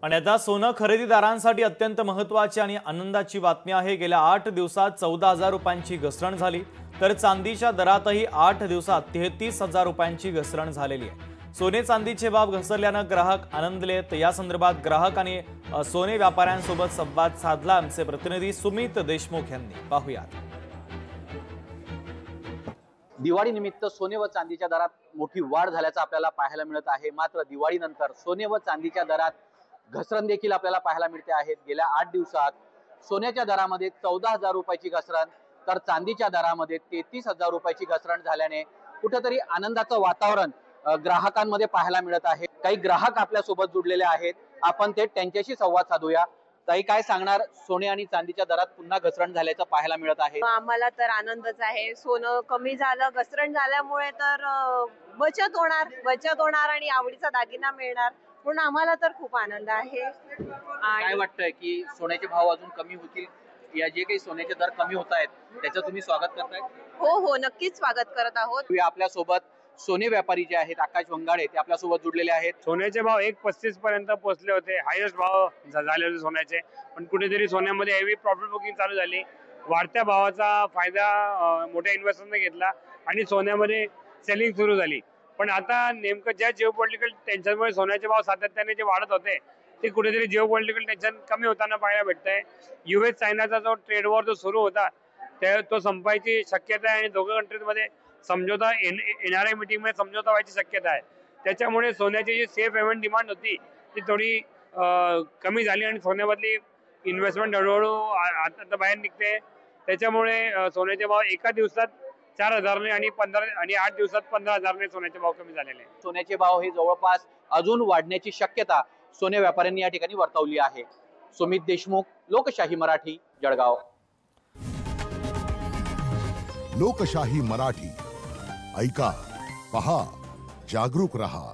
आणि आता सोनं खरेदीदारांसाठी अत्यंत महत्त्वाची आणि आनंदाची बातमी आहे। गेल्या 8 दिवसात 14,000 रुपयांची घसरण झाली, तर चांदीच्या दरातही 8 दिवसात 33,000 रुपयांची घसरण झालेली आहे। सोने चांदीचे भाव घसरल्याने ग्राहक आनंदलेत। या संदर्भात ग्राहक आणि सोने व्यापाऱ्यांसोबत संवाद साधला आमचे प्रतिनिधी सुमित देशमुख यांनी। पाहूयात। दिवाळी निमित्त सोने व चांदीच्या दरात मोठी वाढ झाल्याचं आपल्याला पाहायला मिळत आहे। मात्र दिवाळीनंतर सोने व चांदीच्या दरात घसरण देखील आपल्याला पाहायला मिळते आहे। गेल्या 8 दिवसात सोन्याच्या दरामध्ये 14,000 रुपयाची घसरण, तर चांदीच्या दरामध्ये 33,000 रुपयाची घसरण झाल्याने कुठेतरी आनंदाचं वातावरण ग्राहकांमध्ये पाहायला मिळत आहे। काही ग्राहक आपल्या सोबत जुडलेले आहेत, आपण थेट त्यांच्याशी संवाद साधूया। ताई, काय सांगणार? सोने आणि चांदीच्या दरात पुन्हा घसरण झाल्याचं पाहायला मिळत आहे। आम्हाला तर आनंदच आहे। सोनं कमी झालं, घसरण झाल्यामुळे तर बचत होणार आणि आवडीचा दागिना मिळणार, म्हणून आम्हाला तर खूप आनंद आहे। काय वाटतंय की सोन्याचे भाव अजून कमी होतील? या जे काही सोन्याचे दर कमी होत आहेत त्याचं तुम्ही स्वागत करताय? हो, नक्कीच स्वागत करत आहोत। आपल्या सोबत सोने व्यापारी जे आहेत आकाश वंगाडे, ते आपल्या सोबत जुडलेले आहेत। सोन्याचे भाव 1.35 पर्यंत पोहोचले होते, हायेस्ट भाव झाले होते सोन्याचे, पण कुठेतरी सोन्यामध्ये हेवी प्रॉफिट बुकिंग चालू झाली। वाढत्या भावाचा फायदा मोठ्या इन्व्हेस्टरने घेतला आणि सोन्यामध्ये सेलिंग सुरू झाली। पण आता नेमकं ज्या जिओपॉलिटिकल टेन्शनमुळे सोन्याचे भाव सातत्याने जे वाढत होते, ते कुठेतरी जिओपॉलिटिकल टेन्शन कमी होताना पाहायला भेटतंय। US चायनाचा जो ट्रेड वॉर जो सुरू होता तो संपायची शक्यता आहे आणि दोघं कंट्रीजमध्ये समझोता येणाऱ्या मीटिंगमध्ये समझोता व्हायची शक्यता आहे। त्याच्यामुळे सोन्याची जी सेफ हेवन डिमांड होती ती थोडी कमी झाली आणि सोन्यामधली इन्व्हेस्टमेंट हळूहळू आता बाहेर निघते। त्याच्यामुळे सोन्याचे भाव एका दिवसात 4,000 आणि 8 दिवसात 15,000 सोन्याचे भाव कमी झालेले आहेत। सोन्याचे भाव हे जवळपास अजून वाढण्याची शक्यता सोने व्यापाऱ्यांनी या ठिकाणी वर्तवली आहे। सुमित देशमुख, लोकशाही मराठी, जळगाव। लोकशाही मराठी, ऐका, पहा, जागरूक रहा।